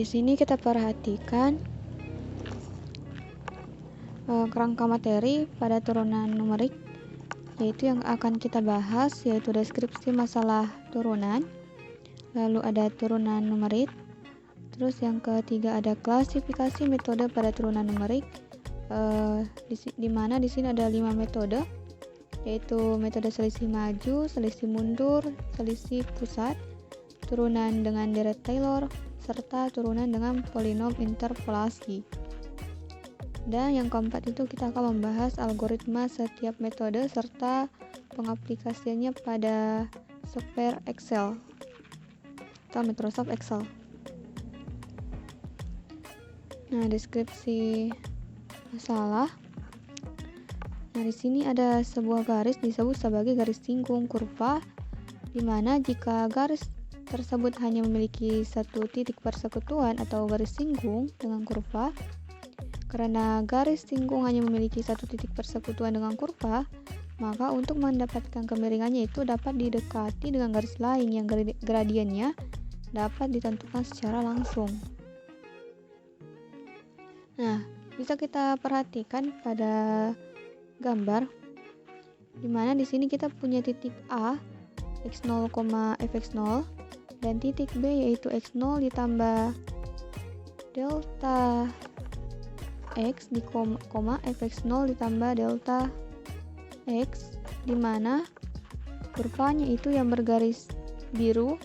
sini kita perhatikan kerangka materi pada turunan numerik, yaitu yang akan kita bahas yaitu deskripsi masalah turunan, lalu ada turunan numerik, terus yang ketiga ada klasifikasi metode pada turunan numerik, di mana di sini ada 5 metode, yaitu metode selisih maju, selisih mundur, selisih pusat, turunan dengan deret Taylor, serta turunan dengan polinom interpolasi. Dan yang keempat itu kita akan membahas algoritma setiap metode serta pengaplikasiannya pada software Excel atau Microsoft Excel. Nah, deskripsi masalah. Nah, di sini ada sebuah garis disebut sebagai garis singgung kurva, di mana jika garis tersebut hanya memiliki satu titik persekutuan atau garis singgung dengan kurva. Karena garis singgung hanya memiliki satu titik persekutuan dengan kurva, maka untuk mendapatkan kemiringannya itu dapat didekati dengan garis lain yang gradiennya dapat ditentukan secara langsung. Nah, bisa kita perhatikan pada gambar, di mana di sini kita punya titik A x0, fx0 dan titik B yaitu x0 ditambah delta x di koma fx0 ditambah delta x, di mana kurvanya itu yang bergaris biru,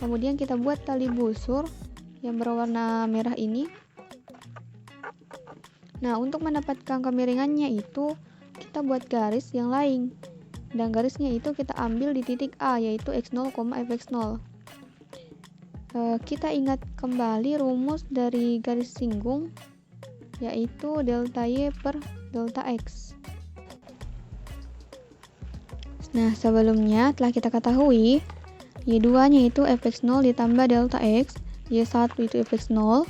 kemudian kita buat tali busur yang berwarna merah ini. Nah, untuk mendapatkan kemiringannya itu kita buat garis yang lain, dan garisnya itu kita ambil di titik A yaitu x0, fx0. Kita ingat kembali rumus dari garis singgung, yaitu delta y per delta x. Nah, sebelumnya telah kita ketahui y2 nya itu fx0 ditambah delta x, y1 itu fx0,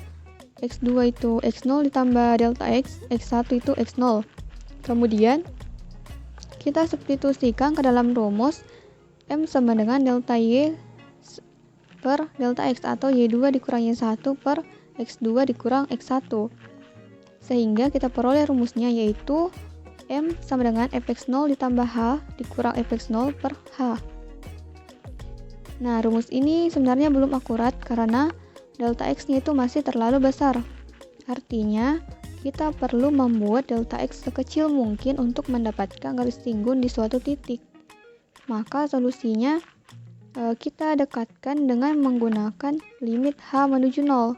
x2 itu x0 ditambah delta x, x1 itu x0. Kemudian kita substitusikan ke dalam rumus m sama dengan delta y per delta x atau y2 dikurang y1 per x2 dikurang x1. Sehingga kita peroleh rumusnya yaitu M sama dengan fx0 ditambah H dikurang fx0 per H. Nah, rumus ini sebenarnya belum akurat karena delta x-nya itu masih terlalu besar. Artinya, kita perlu membuat delta x sekecil mungkin untuk mendapatkan garis singgung di suatu titik. Maka solusinya kita dekatkan dengan menggunakan limit H menuju 0.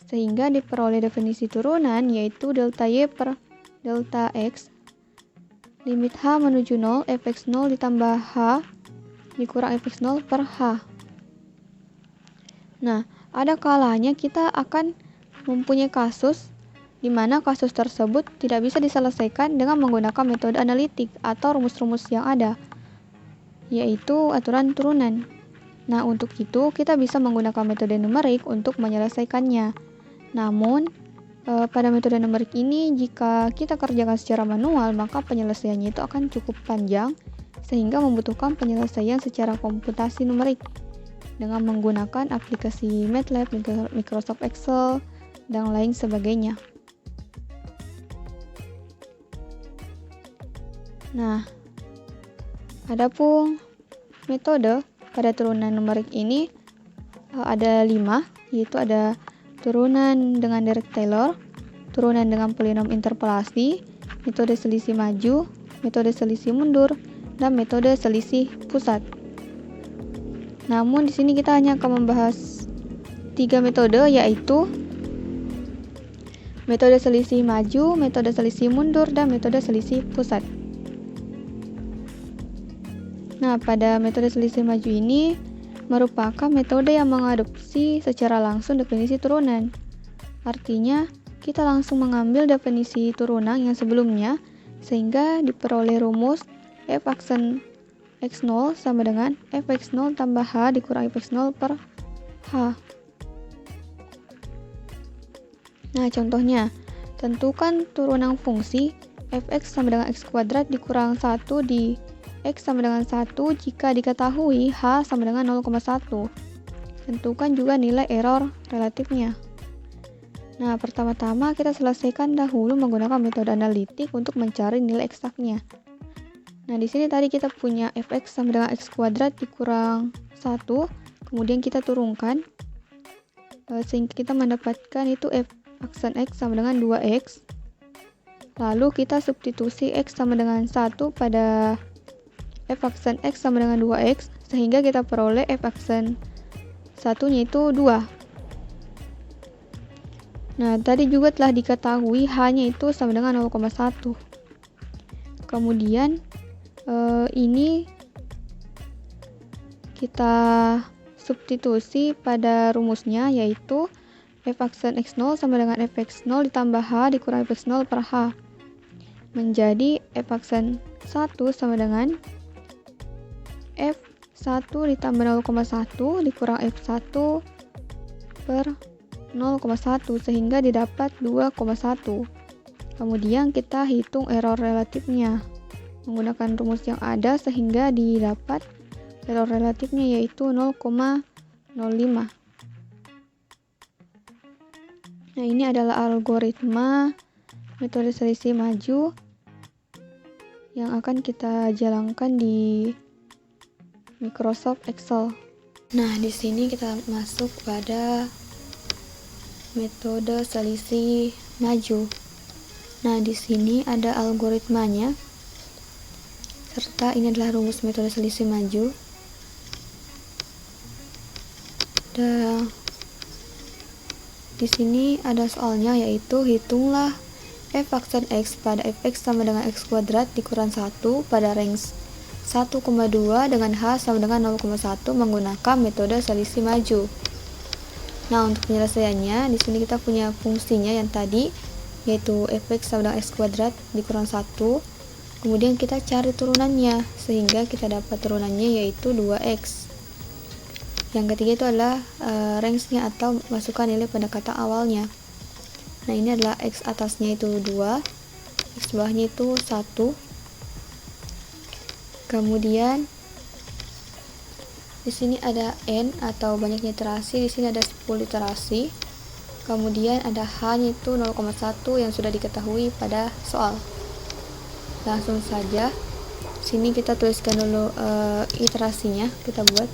Sehingga diperoleh definisi turunan yaitu delta y per delta x limit h menuju 0 fx0 ditambah h dikurang fx0 per h. Nah, ada kalanya kita akan mempunyai kasus di mana kasus tersebut tidak bisa diselesaikan dengan menggunakan metode analitik atau rumus-rumus yang ada, yaitu aturan turunan. Nah, untuk itu kita bisa menggunakan metode numerik untuk menyelesaikannya. Namun, pada metode numerik ini, jika kita kerjakan secara manual, maka penyelesaiannya itu akan cukup panjang, sehingga membutuhkan penyelesaian secara komputasi numerik dengan menggunakan aplikasi MATLAB, Microsoft Excel, dan lain sebagainya. Nah, adapun metode pada turunan numerik ini ada 5, yaitu ada turunan dengan deret Taylor, turunan dengan polinom interpolasi, metode selisih maju, metode selisih mundur, dan metode selisih pusat. Namun di sini kita hanya akan membahas 3 metode, yaitu metode selisih maju, metode selisih mundur, dan metode selisih pusat. Nah, pada metode selisih maju ini merupakan metode yang mengadopsi secara langsung definisi turunan. Artinya, kita langsung mengambil definisi turunan yang sebelumnya, sehingga diperoleh rumus f aksen x0 sama dengan fx0 tambah h dikurang fx0 per h. Nah, contohnya, tentukan turunan fungsi fx sama dengan x kuadrat dikurang 1 di x sama dengan 1 jika diketahui h sama dengan 0,1. tentukan juga nilai error relatifnya. Nah, pertama-tama kita selesaikan dahulu menggunakan metode analitik untuk mencari nilai eksaknya. Nah, di sini tadi kita punya fx sama dengan x kuadrat dikurang 1, kemudian kita turunkan sehingga kita mendapatkan itu f aksen x sama dengan 2x. Lalu kita substitusi x sama dengan 1 pada f aksen x sama dengan 2x, sehingga kita peroleh f aksen satunya itu 2. Nah, tadi juga telah diketahui hanya itu sama dengan 0,1. Kemudian ini kita substitusi pada rumusnya, yaitu f aksen x0 sama dengan fx0 ditambah h dikurang fx0 per h. Menjadi f aksen 1 sama dengan f1 ditambah 0,1 dikurang f1 per 0,1, sehingga didapat 2,1. Kemudian kita hitung error relatifnya menggunakan rumus yang ada, sehingga didapat error relatifnya yaitu 0,05. Nah, ini adalah algoritma metode selisih maju yang akan kita jalankan di Microsoft Excel. Nah, di sini kita masuk pada metode selisih maju. Nah, di sini ada algoritmanya, serta ini adalah rumus metode selisih maju. Dan di sini ada soalnya, yaitu hitunglah f aksen x pada fx sama dengan x kuadrat dikurang 1 pada range 1,2 dengan h sama dengan 0,1 menggunakan metode selisih maju. Nah, untuk penyelesaiannya di sini kita punya fungsinya yang tadi, yaitu fx sama dengan x kuadrat dikurang 1. Kemudian kita cari turunannya, sehingga kita dapat turunannya yaitu 2x. Yang ketiga itu adalah range-nya atau masukkan nilai pada kata awalnya. Nah, ini adalah x atasnya itu 2, x bawahnya itu 1. Kemudian di sini ada n atau banyaknya iterasi, di sini ada 10 iterasi. Kemudian ada h-nya itu 0,1 yang sudah diketahui pada soal. Langsung saja sini kita tuliskan dulu iterasinya. Kita buat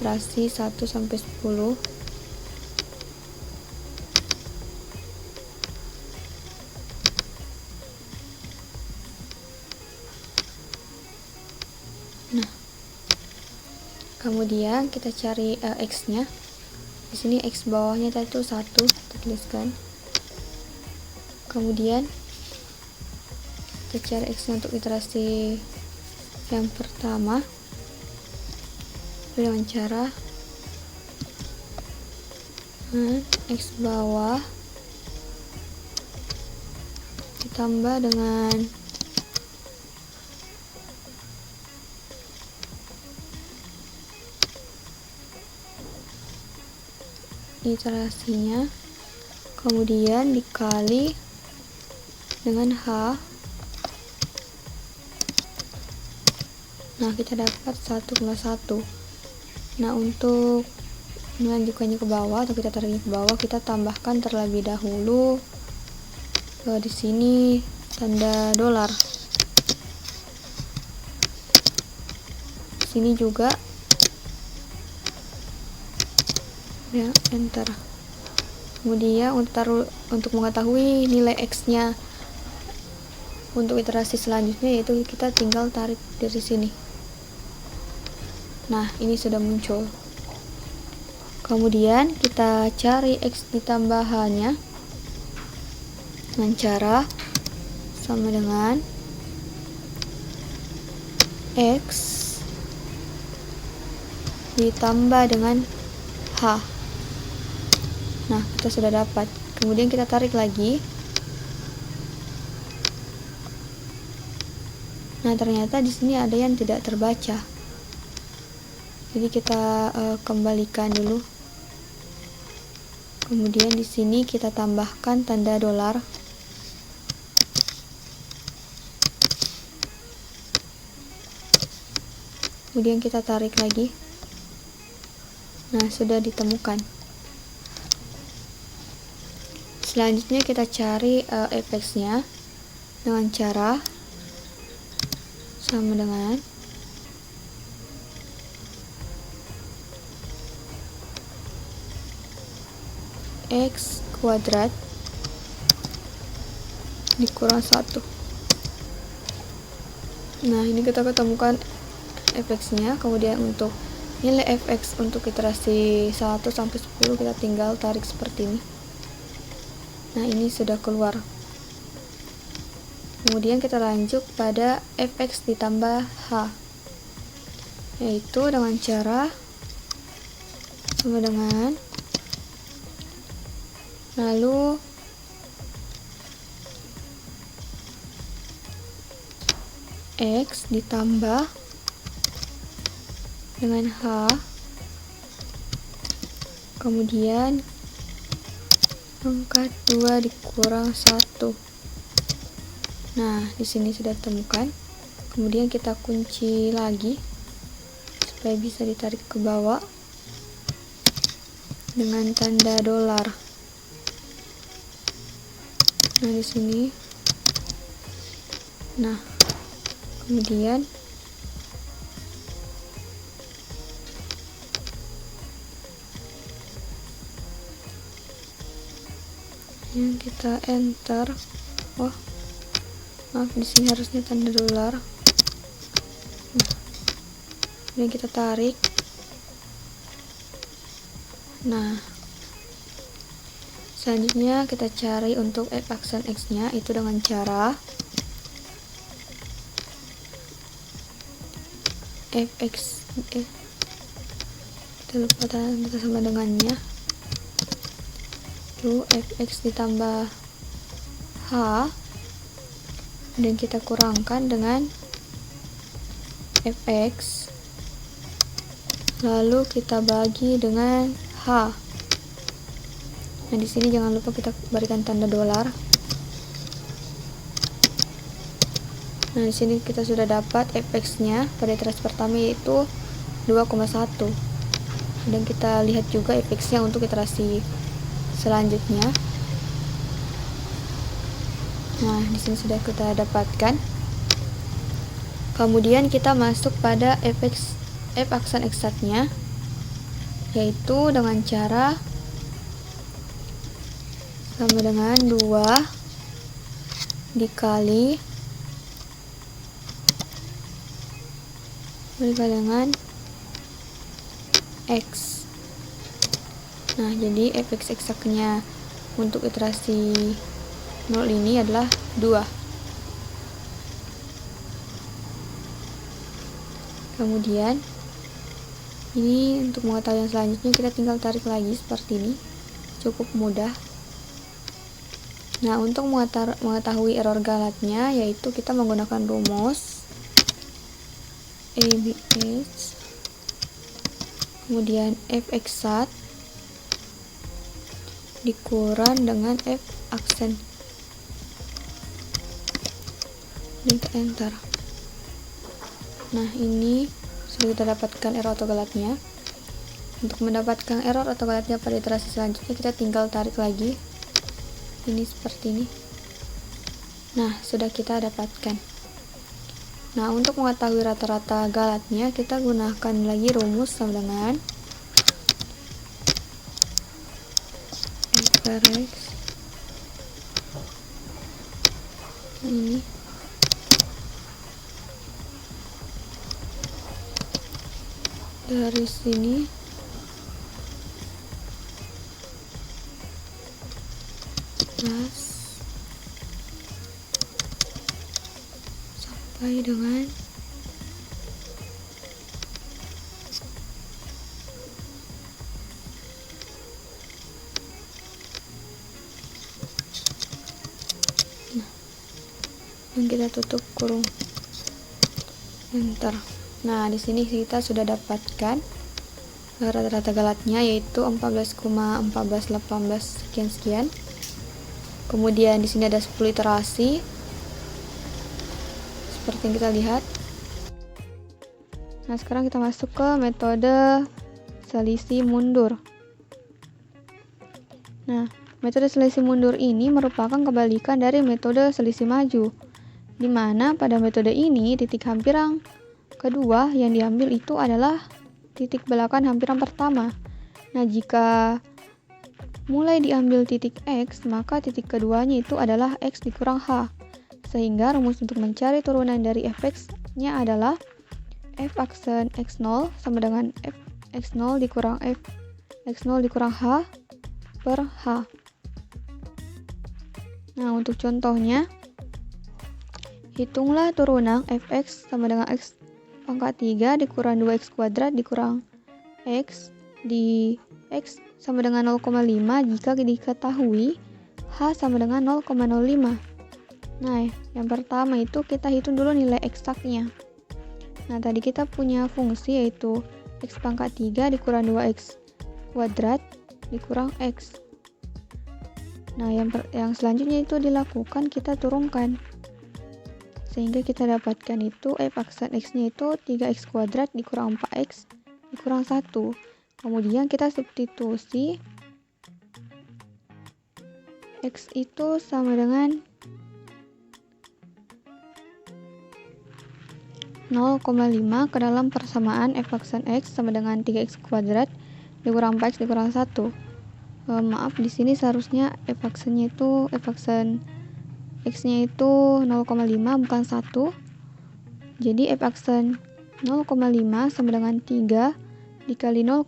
iterasi 1 sampai 10. Nah, kemudian kita cari x-nya. Di sini x bawahnya tadi itu 1, kita tuliskan. Kemudian kita cari x-nya untuk iterasi yang pertama dengan cara x bawah ditambah dengan iterasinya, kemudian dikali dengan h. Nah, kita dapat 1,1. Nah, untuk melanjutkannya ke bawah atau kita tariknya ke bawah, kita tambahkan terlebih dahulu di sini tanda dolar. Di sini juga ya, enter. Kemudian untuk mengetahui nilai x-nya untuk iterasi selanjutnya, yaitu kita tinggal tarik dari sini. Nah, ini sudah muncul. Kemudian kita cari x ditambah h-nya dengan cara sama dengan x ditambah dengan h. Nah, kita sudah dapat. Kemudian kita tarik lagi. Nah, ternyata di sini ada yang tidak terbaca. Jadi kita kembalikan dulu. Kemudian di sini kita tambahkan tanda dolar. Kemudian kita tarik lagi. Nah, sudah ditemukan. Selanjutnya kita cari fx-nya dengan cara sama dengan x kuadrat dikurang 1. Nah, ini kita ketemukan fx-nya. Kemudian untuk nilai fx untuk iterasi 1 sampai 10 kita tinggal tarik seperti ini. Nah, ini sudah keluar. Kemudian kita lanjut pada fx ditambah h, yaitu dengan cara sama dengan lalu x ditambah dengan h, kemudian angka 2 dikurang 1. Nah, di sini sudah ditemukan. Kemudian kita kunci lagi supaya bisa ditarik ke bawah dengan tanda dolar. Nah, di sini. Nah, kemudian yang kita enter. Oh, maaf, di sini harusnya tanda dolar. Nah, kemudian kita tarik. Nah, selanjutnya kita cari untuk f aksen x-nya, itu dengan cara fx kita lupa tanda sama dengannya, itu fx ditambah h, dan kita kurangkan dengan fx, lalu kita bagi dengan h. Nah, di sini jangan lupa kita berikan tanda dolar. Nah, di sini kita sudah dapat fx-nya pada iterasi pertama yaitu 2,1. Dan kita lihat juga fx-nya untuk iterasi selanjutnya. Nah, di sini sudah kita dapatkan. Kemudian kita masuk pada f aksen eksaknya, yaitu dengan cara sama dengan 2 dikali dengan x. Nah, jadi fx eksaknya untuk iterasi 0 ini adalah 2. Kemudian ini untuk mengetahui yang selanjutnya kita tinggal tarik lagi seperti ini, cukup mudah. Nah, untuk mengetahui error galatnya, yaitu kita menggunakan rumus ABX, kemudian fx1 dikurang dengan f aksen, dan kita enter. Nah, ini sudah kita dapatkan error autogalatnya. Untuk mendapatkan error autogalatnya pada iterasi selanjutnya, kita tinggal tarik lagi. Ini seperti ini. Nah, sudah kita dapatkan. Nah, untuk mengetahui rata-rata galatnya, kita gunakan lagi rumus sama dengan f(x) ini dari sini plus sampai dengan dan kita tutup kurung, enter. Nah, di sini kita sudah dapatkan rata-rata galatnya yaitu 14,1418 sekian. Kemudian di sini ada 10 iterasi seperti yang kita lihat. Nah, sekarang kita masuk ke metode selisih mundur. Nah, metode selisih mundur ini merupakan kebalikan dari metode selisih maju, di mana pada metode ini titik hampiran kedua yang diambil itu adalah titik belakang hampiran pertama. Nah, jika mulai diambil titik X, maka titik keduanya itu adalah X dikurang H. Sehingga rumus untuk mencari turunan dari fx-nya adalah f aksen x0 sama dengan f x0 dikurang f x0 dikurang H per H. Nah, untuk contohnya, hitunglah turunan fx sama dengan x pangkat 3 dikurang 2x kuadrat dikurang x di x sama dengan 0,5 jika diketahui H sama dengan 0,05. Nah, yang pertama itu kita hitung dulu nilai eksaknya. Nah, tadi kita punya fungsi yaitu x pangkat 3 dikurang 2x kuadrat dikurang x. Nah, yang selanjutnya itu dilakukan kita turunkan. Sehingga kita dapatkan itu f aksen x-nya itu 3x kuadrat dikurang 4x dikurang 1. Kemudian kita substitusi x itu sama dengan 0,5 ke dalam persamaan f aksen x sama dengan 3x kuadrat dikurang 4x dikurang 1. Maaf, di sini seharusnya f aksen x-nya itu 0,5 bukan 1. Jadi f aksen 0,5 sama dengan 3 dikali 0,5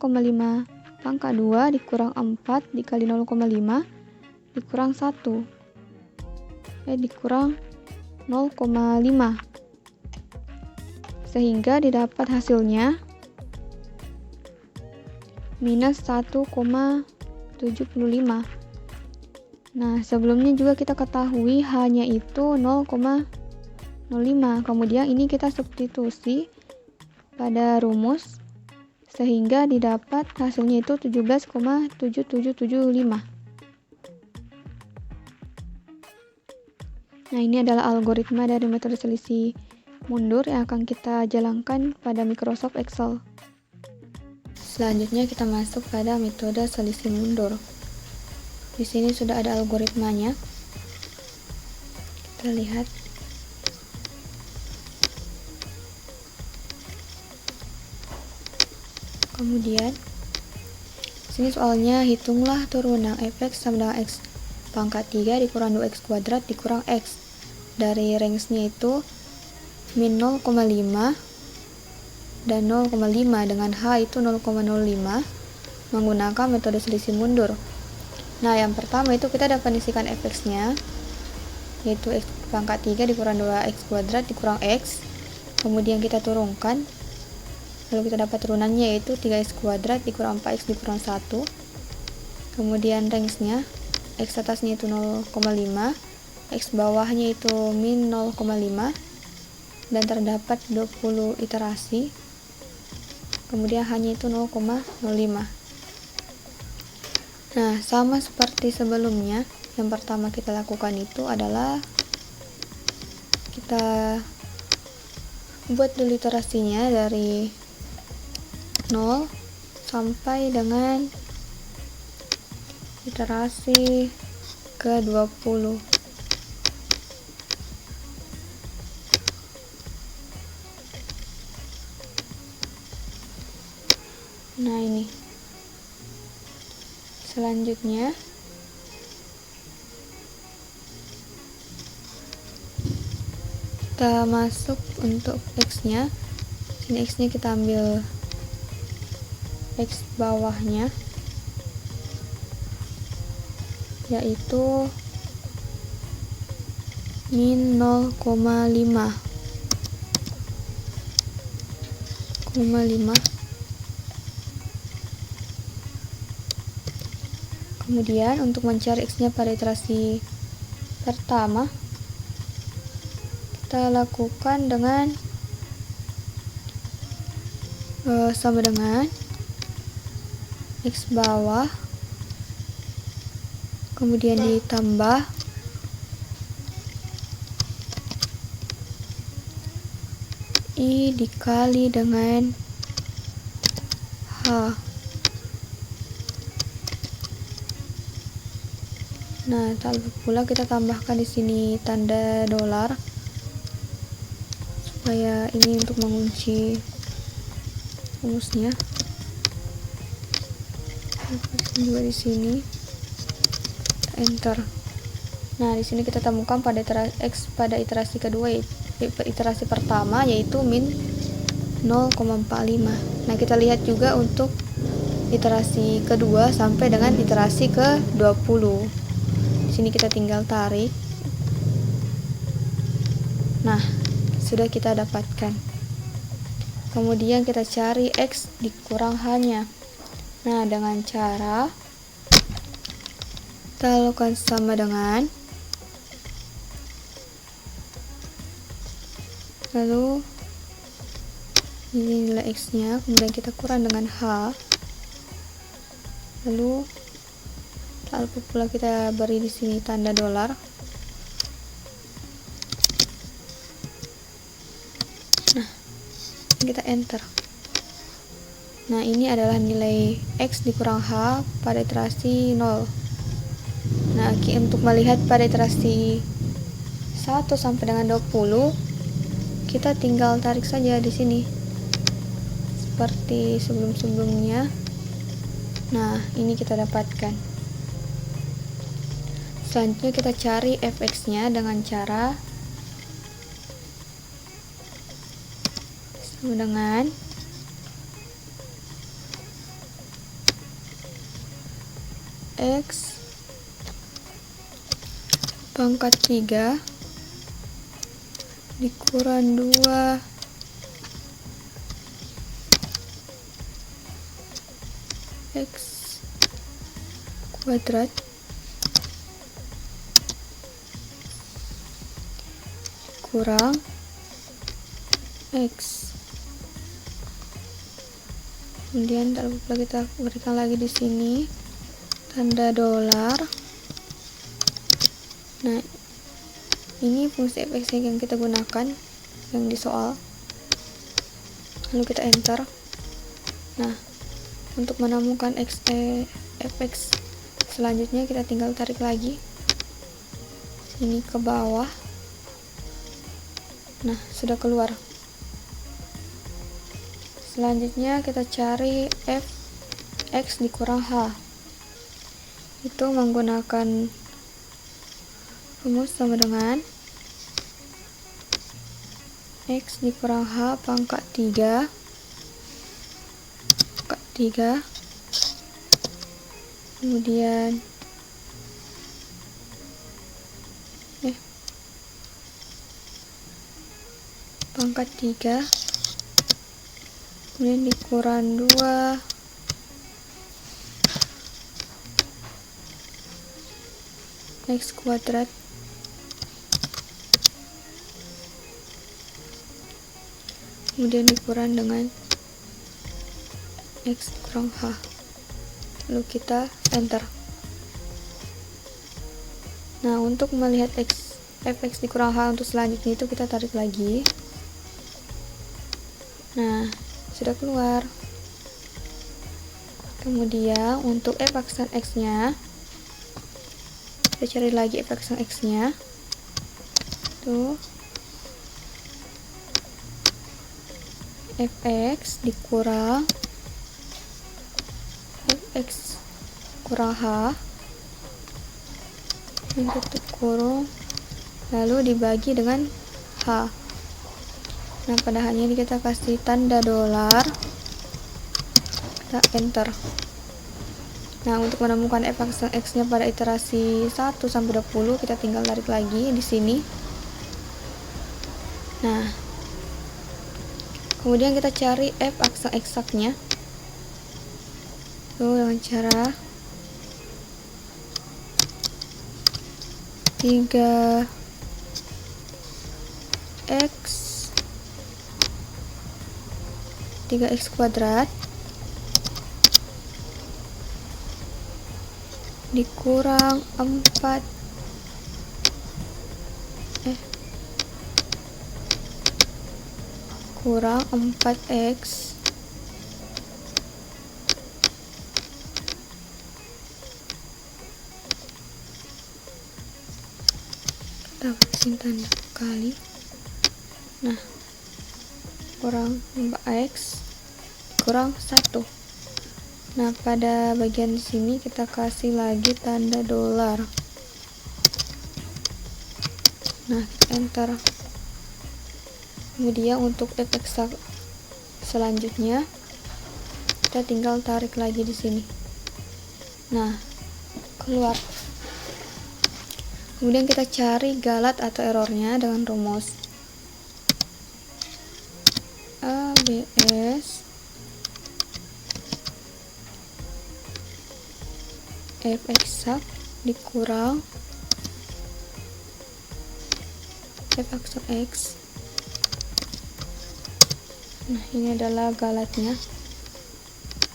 pangkat 2 dikurang 4 dikali 0,5 dikurang 1. Dikurang 0,5. Sehingga didapat hasilnya minus 1,75. Nah, sebelumnya juga kita ketahui H-nya itu 0,05. Kemudian ini kita substitusi pada rumus sehingga didapat hasilnya itu 17,7775. Nah, ini adalah algoritma dari metode selisih mundur yang akan kita jalankan pada Microsoft Excel. Selanjutnya kita masuk pada metode selisih mundur. Di sini sudah ada algoritmanya. Kita lihat. Kemudian sini soalnya hitunglah turunan fx sama dengan x pangkat 3 dikurang 2x kuadrat dikurang x. Dari range-nya itu min 0,5 dan 0,5 dengan H itu 0,05 menggunakan metode selisih mundur. Nah, yang pertama itu kita definisikan fx-nya yaitu x pangkat 3 dikurang 2x kuadrat dikurang x. Kemudian kita turunkan. Lalu kita dapat turunannya yaitu 3x kuadrat dikurang 4x dikurang 1. Kemudian range-nya x atasnya itu 0,5, x bawahnya itu min 0,5 dan terdapat 20 iterasi. Kemudian hanya itu 0,05. Nah, sama seperti sebelumnya, yang pertama kita lakukan itu adalah kita buat dulu iterasinya dari 0 sampai dengan iterasi ke 20. Nah, ini selanjutnya kita masuk untuk x-nya. Sini x-nya kita ambil x bawahnya yaitu min 0,5. Kemudian untuk mencari x-nya pada iterasi pertama kita lakukan dengan sama dengan x bawah kemudian ditambah I dikali dengan H. Nah, tak lupa pula kita tambahkan di sini tanda dolar supaya ini untuk mengunci rumusnya. Juga di sini enter. Nah, di sini kita temukan pada x pada iterasi kedua, iterasi pertama yaitu min 0,45. Nah, kita lihat juga untuk iterasi kedua sampai dengan iterasi ke-20. Di sini kita tinggal tarik. Nah, sudah kita dapatkan. Kemudian kita cari x dikurang h-nya. Nah, dengan cara kita lakukan sama dengan, lalu ini nilai x-nya, kemudian kita kurang dengan h, lalu tak lupa pula kita beri di sini tanda dolar. Nah, kita enter. Nah, ini adalah nilai x dikurang h pada iterasi 0. Nah, untuk melihat pada iterasi 1 sampai dengan 20, kita tinggal tarik saja di sini seperti sebelum-sebelumnya. Nah, ini kita dapatkan. Selanjutnya kita cari fx-nya dengan cara sama dengan x pangkat 3 dikurang 2 x kuadrat kurang x. Kemudian tak lupa kita berikan lagi di sini tanda dolar. Nah, ini fungsi fx yang kita gunakan yang di soal. Lalu kita enter. Nah, untuk menemukan fx selanjutnya kita tinggal tarik lagi ini ke bawah. Nah, sudah keluar. Selanjutnya kita cari fx dikurang h. Itu menggunakan rumus sama dengan x dikurang h pangkat 3 kemudian pangkat 3 kemudian dikurang 2 x kuadrat kemudian dikurang dengan x kurang h, lalu kita enter. Nah, untuk melihat fx dikurang h untuk selanjutnya itu kita tarik lagi. Nah, sudah keluar. Kemudian untuk f aksen x nya kita cari lagi f aksen x nya tuh fx dikurang fx kurang h tutup kurung lalu dibagi dengan h. Nah, pada h-nya ini kita kasih tanda dolar, kita enter. Nah, untuk menemukan f aksen x-nya pada iterasi 1 sampai 20 kita tinggal tarik lagi di sini. Nah, kemudian kita cari f aksen eksaknya. Tuh, dengan cara 3x kuadrat dikurang 4 kurang 4x masukin tanda kali. Nah, kurang 4x kurang 1. Nah, pada bagian sini kita kasih lagi tanda dolar. Nah, enter. Kemudian untuk efek selanjutnya kita tinggal tarik lagi di sini. Nah, keluar. Kemudian kita cari galat atau errornya dengan rumus ABS F eksak dikurang F aksen X. Nah, ini adalah galatnya.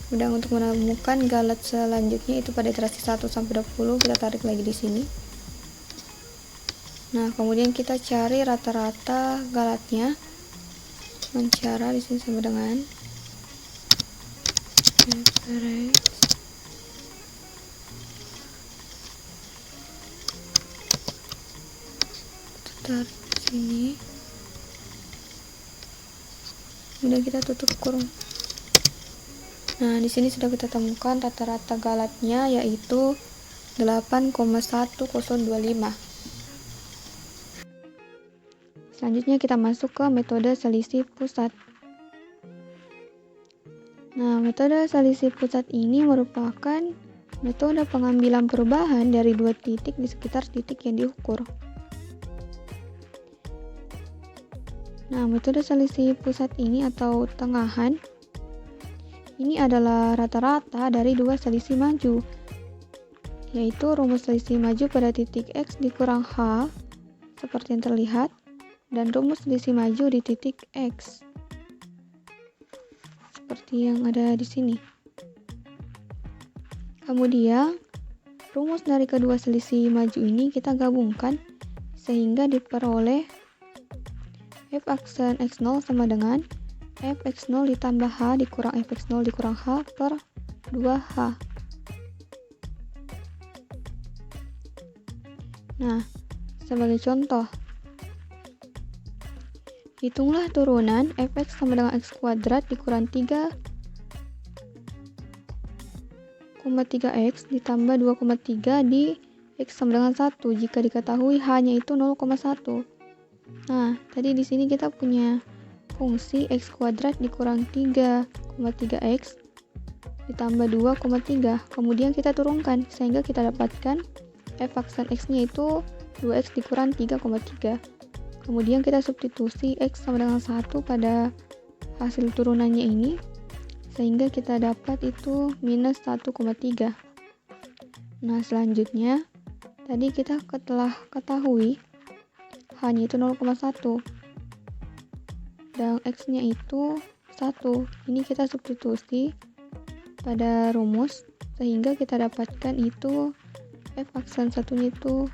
Kemudian untuk menemukan galat selanjutnya itu pada iterasi 1 sampai 20, kita tarik lagi di sini. Nah, kemudian kita cari rata-rata galatnya dengan cara di sini sama dengan average tarik di sini. Kemudian kita tutup kurung. Nah, di sini sudah kita temukan rata-rata galatnya yaitu 8,1025. Selanjutnya kita masuk ke metode selisih pusat. Nah, metode selisih pusat ini merupakan metode pengambilan perubahan dari dua titik di sekitar titik yang diukur. Nah, metode selisih pusat ini atau tengahan ini adalah rata-rata dari dua selisih maju, yaitu rumus selisih maju pada titik X dikurang H seperti yang terlihat, dan rumus selisih maju di titik X seperti yang ada di sini. Kemudian rumus dari kedua selisih maju ini kita gabungkan sehingga diperoleh F aksen X0 sama dengan F X0 ditambah H dikurang F X0 dikurang H per 2H. Nah, sebagai contoh, hitunglah turunan Fx sama dengan X kuadrat dikurang 3,3X ditambah 2,3 di X sama dengan 1 jika diketahui H-nya itu 0,1. Nah, tadi di sini kita punya fungsi X kuadrat dikurang 3,3X ditambah 2,3. Kemudian kita turunkan sehingga kita dapatkan F aksen X-nya itu 2X dikurang 3,3. Kemudian kita substitusi X sama dengan 1 pada hasil turunannya ini sehingga kita dapat itu minus 1,3. Nah, selanjutnya tadi kita telah ketahui H-nya itu 0,1 dan X-nya itu 1. Ini kita substitusi pada rumus sehingga kita dapatkan itu F aksen satunya itu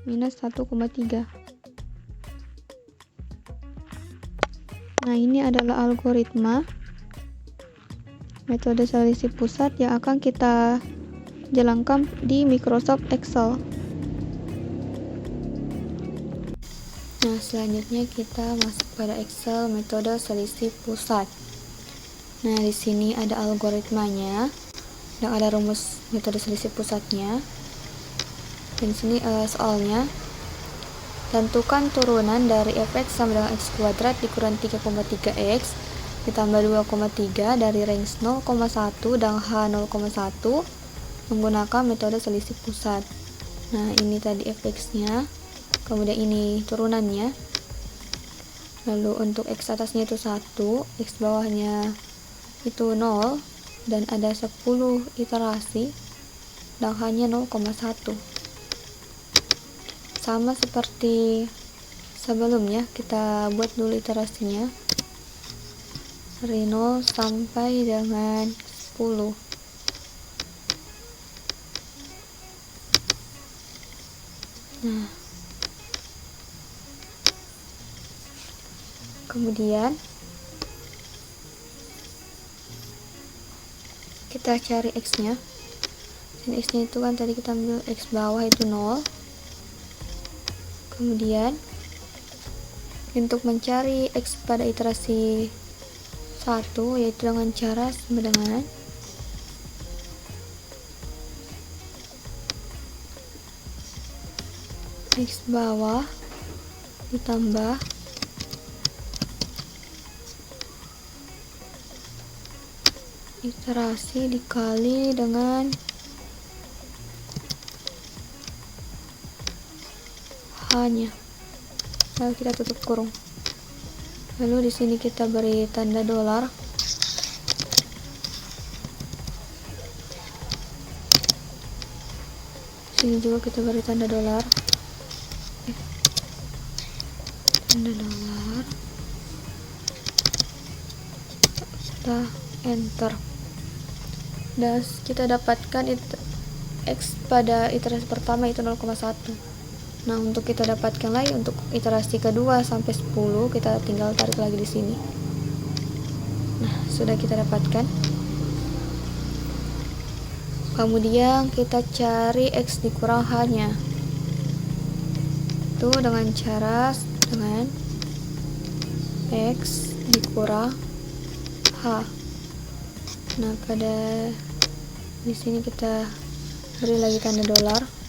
minus 1,3. Nah, ini adalah algoritma metode selisih pusat yang akan kita jalankan di Microsoft Excel. Nah, selanjutnya kita masuk pada Excel metode selisih pusat. Nah, di sini ada algoritmanya dan ada rumus metode selisih pusatnya. Dan di sini soalnya, tentukan turunan dari Fx sama dengan X kuadrat dikurang 3,3X ditambah 2,3 dari range 0,1 dan H 0,1 menggunakan metode selisih pusat. Nah, ini tadi Fx-nya. Kemudian ini turunannya. Lalu untuk X atasnya itu 1, X bawahnya itu 0 dan ada 10 iterasi dan hanya 0,1. Sama seperti sebelumnya, kita buat dulu iterasinya dari 0 sampai dengan 10. Nah, kemudian kita cari X-nya. Dan X-nya itu kan tadi kita ambil X bawah itu 0. Kemudian Untuk mencari X pada iterasi 1, yaitu dengan cara sama dengan X bawah ditambah iterasi dikali dengan H-nya. Lalu kita tutup kurung. Lalu di sini kita beri tanda dolar. Sini juga kita beri tanda dolar. Tanda dolar. Kita enter. Dan kita dapatkan X pada iterasi pertama itu 0,1. Nah, untuk kita dapatkan lagi untuk iterasi kedua sampai 10, kita tinggal tarik lagi di sini. Nah, sudah kita dapatkan. Kemudian kita cari X dikurang H-nya. Itu dengan cara X dikurang H. Nah, pada di sini kita beri lagi tanda dolar.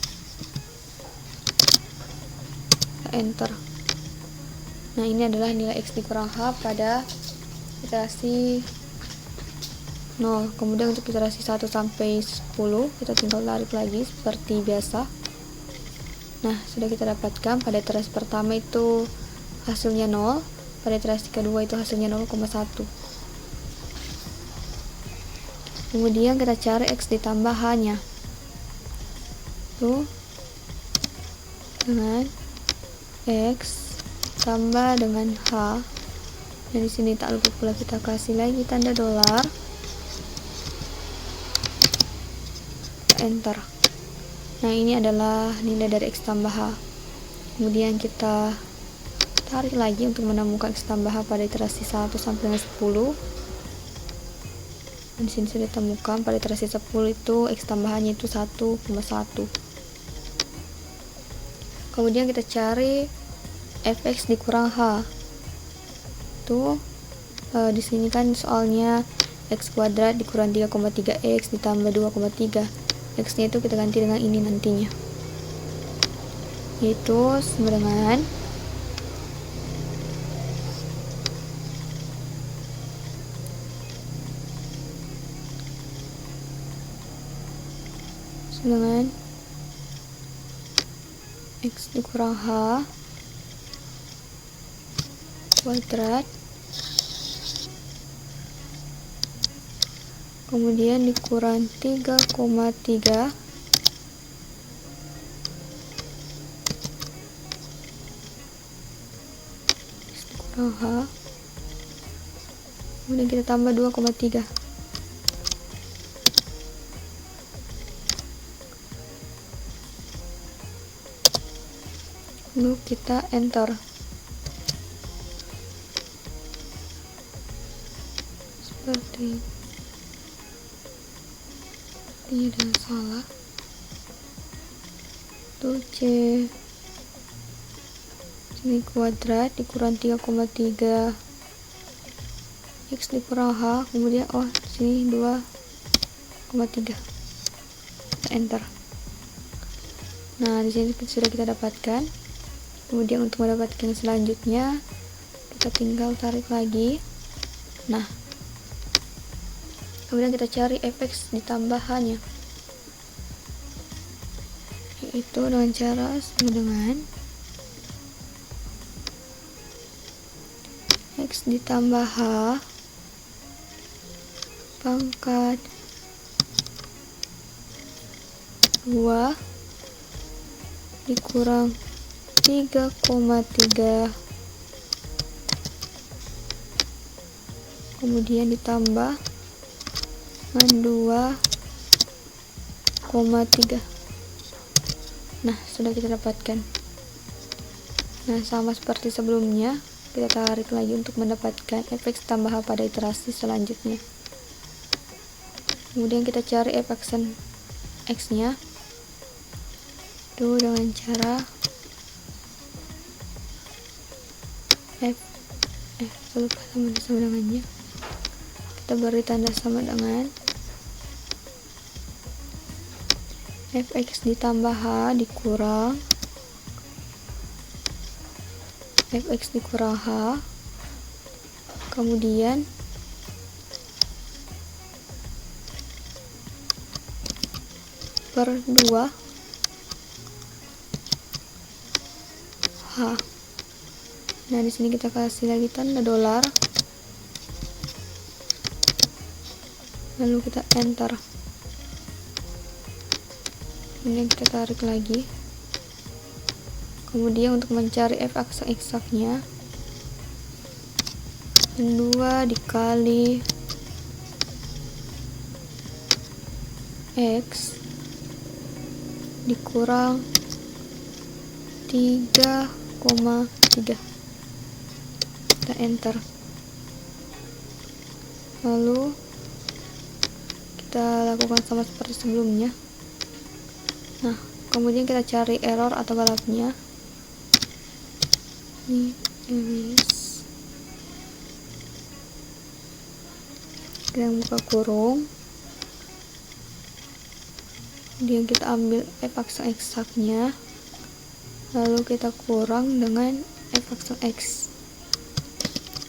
Enter. Nah, ini adalah nilai X dikurang H pada iterasi 0. Kemudian untuk iterasi 1 sampai 10 kita tinggal tarik lagi seperti biasa. Nah, sudah kita dapatkan pada iterasi pertama itu hasilnya 0, pada iterasi kedua itu hasilnya 0,1. Kemudian kita cari X ditambah H-nya. Tuh, dengan X tambah dengan H. Dan di sini tak lupa pula kita kasih lagi tanda dolar. Enter. Nah, ini adalah nilai dari X tambah H. Kemudian kita tarik lagi untuk menemukan X tambah H pada iterasi 1 sampai dengan 10. Dan di sini sudah ditemukan pada iterasi 10 itu X tambahannya itu 1,1. Kemudian kita cari fx dikurang h. Tuh di sini kan soalnya x kuadrat dikurang 3,3x ditambah 2,3. X-nya itu kita ganti dengan ini nantinya. Yaitu sama dengan X dikurang H kuadrat kemudian dikurang 3,3 X dikurang H kemudian kita tambah 2,3. Lalu kita enter. Seperti ini ada salah. Tuh sini kuadrat dikurang 3,3 X dikurang H kemudian sini 2,3. Enter. Nah, di sini sudah kita dapatkan. Kemudian untuk mendapatkan yang selanjutnya kita tinggal tarik lagi. Nah, kemudian kita cari fx ditambah h-nya, yaitu dengan cara sama dengan x ditambah h pangkat 2 dikurang 3,3 kemudian ditambah dengan 2,3. Nah, sudah kita dapatkan. Nah, sama seperti sebelumnya, kita tarik lagi untuk mendapatkan fx tambah h pada iterasi selanjutnya. Kemudian kita cari fx x-nya itu dengan cara lupa sama dengannya, kita beri tanda sama dengan fx ditambah h dikurang fx dikurang h, kemudian per 2 h. Nah, di sini kita kasih lagi tanda dolar, lalu kita enter. Kemudian kita tarik lagi. Kemudian untuk mencari f eksaknya, 2 dikali x dikurang 3,3. Kita enter. Lalu kita lakukan sama seperti sebelumnya. Nah, kemudian kita cari error atau galapnya. Ini errors. Kita buka kurung. Kemudian kita ambil f eksaknya, lalu kita kurang dengan f x.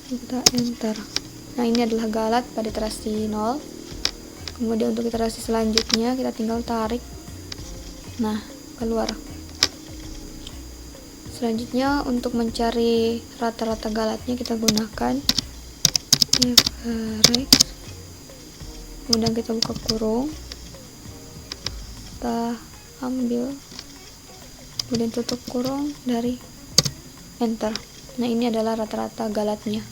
Kita enter. Nah, ini adalah galat pada iterasi 0. Kemudian untuk iterasi selanjutnya kita tinggal tarik. Nah, keluar. Selanjutnya untuk mencari rata-rata galatnya kita gunakan f(x). Kemudian kita buka kurung, kita ambil, kemudian tutup kurung dari enter. Nah, ini adalah rata-rata galatnya.